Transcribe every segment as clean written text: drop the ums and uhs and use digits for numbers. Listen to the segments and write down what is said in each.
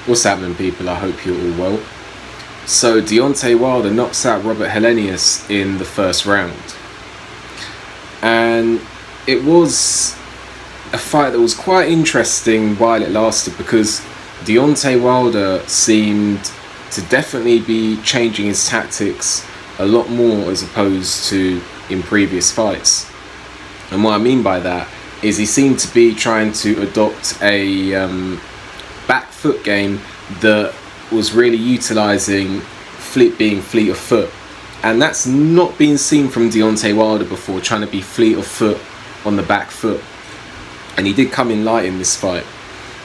What's happening, people? I hope you're all well. So Deontay Wilder knocks out Robert Helenius in the first round, and it was a fight that was quite interesting while it lasted, because Deontay Wilder seemed to definitely be changing his tactics a lot more as opposed to in previous fights. And what I mean by that is he seemed to be trying to adopt a back foot game that was really utilising being fleet of foot. And that's not been seen from Deontay Wilder before, trying to be fleet of foot on the back foot. And he did come in light in this fight.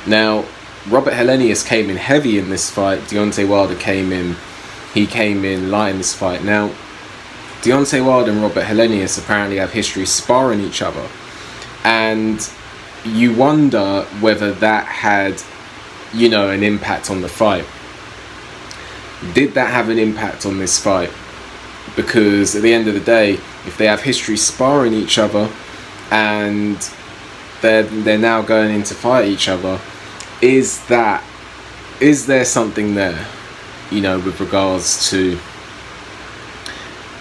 Now, Robert Helenius came in heavy in this fight. Deontay Wilder came in light in this fight. Now, Deontay Wilder and Robert Helenius apparently have history sparring each other. And you wonder whether that had, an impact on the fight. Did that have an impact on this fight? Because at the end of the day, if they have history sparring each other and they're now going in to fight each other, is there something there, with regards to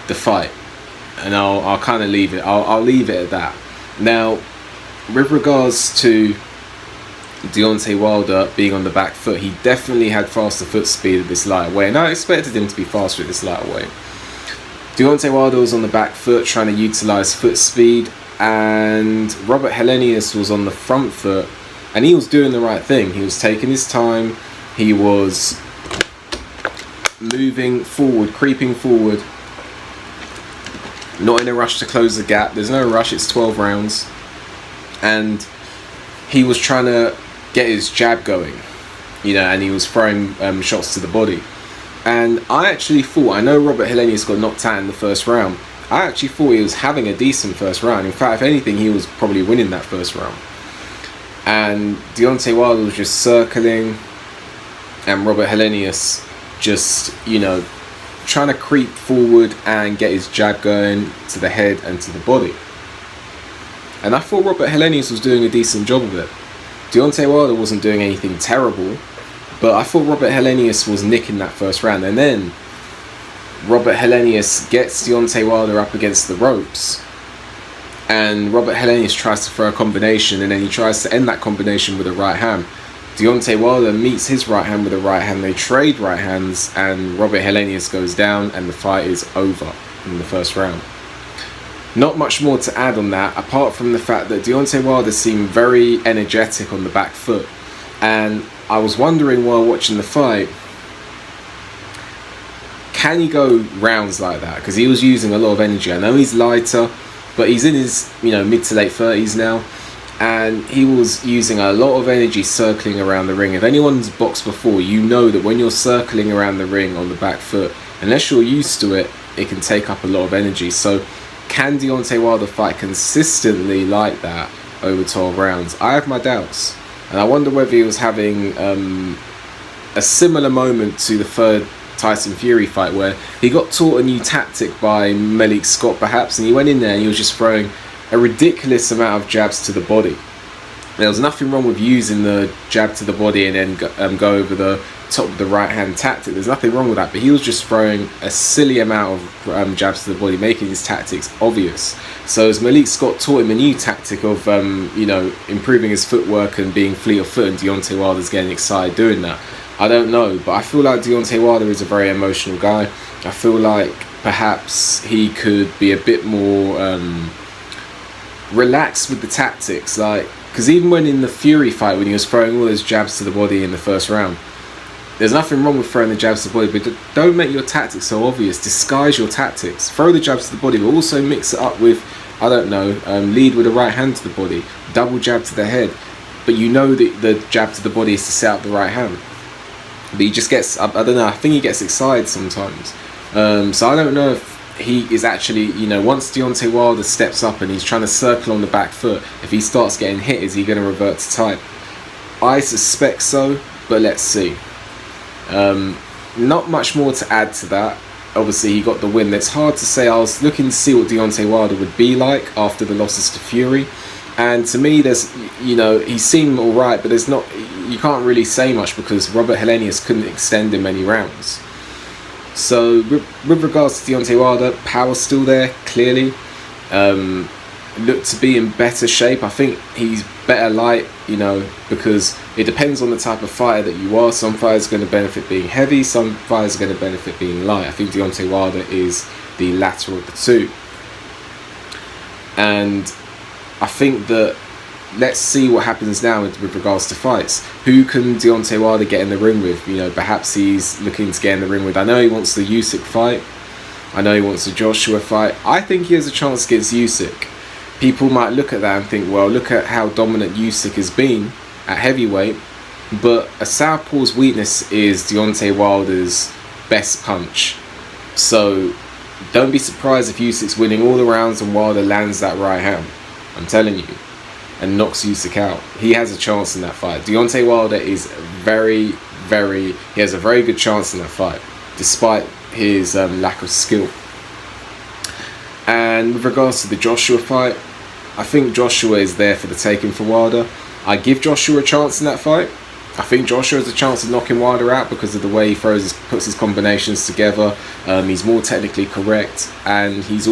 the fight? And I'll kind of leave it. I'll leave it at that. Now, with regards to Deontay Wilder being on the back foot, he definitely had faster foot speed at this lighter weight, and I expected him to be faster at this lighter weight. Deontay Wilder was on the back foot trying to utilise foot speed, and Robert Helenius was on the front foot, and he was doing the right thing. He was taking his time, he was moving forward, creeping forward, not in a rush to close the gap. There's no rush, it's 12 rounds, and he was trying to get his jab going, and he was throwing shots to the body. And I actually thought, I know Robert Helenius got knocked out in the first round, I actually thought he was having a decent first round. In fact, if anything, he was probably winning that first round. And Deontay Wilder was just circling, and Robert Helenius just, trying to creep forward and get his jab going to the head and to the body. And I thought Robert Helenius was doing a decent job of it. Deontay Wilder wasn't doing anything terrible, but I thought Robert Helenius was nicking that first round. And then Robert Helenius gets Deontay Wilder up against the ropes, and Robert Helenius tries to throw a combination, and then he tries to end that combination with a right hand. Deontay Wilder meets his right hand with a right hand, they trade right hands, and Robert Helenius goes down, and the fight is over in the first round. Not much more to add on that, apart from the fact that Deontay Wilder seemed very energetic on the back foot. And I was wondering while watching the fight, can he go rounds like that? Because he was using a lot of energy. I know he's lighter, but he's in his mid to late 30s now, and he was using a lot of energy circling around the ring. If anyone's boxed before, you know that when you're circling around the ring on the back foot, unless you're used to it, it can take up a lot of energy. So can Deontay Wilder fight consistently like that over 12 rounds? I have my doubts. And I wonder whether he was having a similar moment to the third Tyson Fury fight, where he got taught a new tactic by Malik Scott perhaps, and he went in there and he was just throwing a ridiculous amount of jabs to the body. There was nothing wrong with using the jab to the body and then go over the top of the right hand tactic. There's nothing wrong with that, but he was just throwing a silly amount of jabs to the body, making his tactics obvious. So as Malik Scott taught him a new tactic of improving his footwork and being fleet of foot, and Deontay Wilder's getting excited doing that. I don't know, but I feel like Deontay Wilder is a very emotional guy. I feel like perhaps he could be a bit more relaxed with the tactics, because even when in the Fury fight, when he was throwing all those jabs to the body in the first round, there's nothing wrong with throwing the jabs to the body, but don't make your tactics so obvious. Disguise your tactics. Throw the jabs to the body, but also mix it up with, lead with a right hand to the body, double jab to the head, but that the jab to the body is to set up the right hand. But he just gets, I don't know, I think he gets excited sometimes. So I don't know if he is actually, once Deontay Wilder steps up and he's trying to circle on the back foot, if he starts getting hit, is he going to revert to type? I suspect so, but let's see. Not much more to add to that. Obviously, he got the win. It's hard to say. I was looking to see what Deontay Wilder would be like after the losses to Fury. And to me, there's, you know, he seemed all right, but there's not, you can't really say much because Robert Helenius couldn't extend him many rounds. So with regards to Deontay Wilder, power's still there, clearly. Looked to be in better shape. I think he's better light, you know, because it depends on the type of fighter that you are. Some fighters are going to benefit being heavy, some fighters are going to benefit being light. I think Deontay Wilder is the latter of the two. And I think that, let's see what happens now with regards to fights. Who can Deontay Wilder get in the ring with? You know, perhaps he's looking to get in the ring with, I know he wants the Usyk fight, I know he wants the Joshua fight. I think he has a chance against Usyk. People might look at that and think, well, look at how dominant Usyk has been at heavyweight, but a southpaw's weakness is Deontay Wilder's best punch. So don't be surprised if Usyk's winning all the rounds and Wilder lands that right hand. I'm telling you. And knocks Usyk out. He has a chance in that fight. Deontay Wilder is he has a very good chance in that fight, despite his lack of skill. And with regards to the Joshua fight, I think Joshua is there for the taking for Wilder. I give Joshua a chance in that fight. I think Joshua has a chance of knocking Wilder out because of the way he puts his combinations together. He's more technically correct, and he's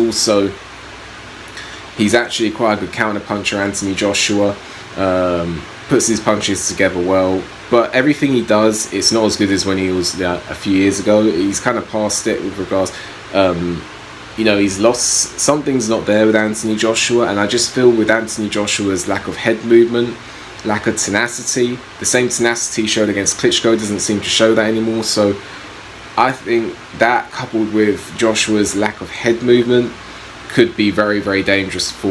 actually quite a good counter puncher, Anthony Joshua. Puts his punches together well, but everything he does, it's not as good as when he was a few years ago. He's kind of past it with regards, you know, he's lost, something's not there with Anthony Joshua, and I just feel with Anthony Joshua's lack of head movement, lack of tenacity, the same tenacity he showed against Klitschko doesn't seem to show that anymore. So I think that, coupled with Joshua's lack of head movement, could be very, very dangerous for,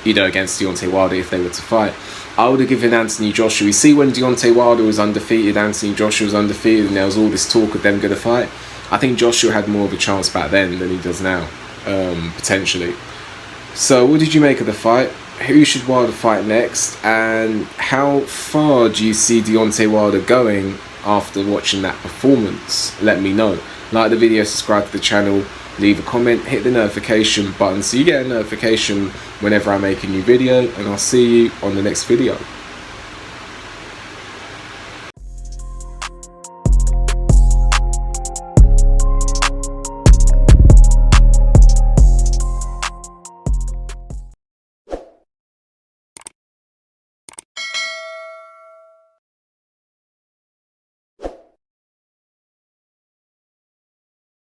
you know, against Deontay Wilder if they were to fight. I would have given Anthony Joshua, you see when Deontay Wilder was undefeated, Anthony Joshua was undefeated, and there was all this talk of them going to fight. I think Joshua had more of a chance back then than he does now, potentially. So what did you make of the fight? Who should Wilder fight next? And how far do you see Deontay Wilder going after watching that performance? Let me know. Like the video, subscribe to the channel, leave a comment, hit the notification button so you get a notification whenever I make a new video, and I'll see you on the next video.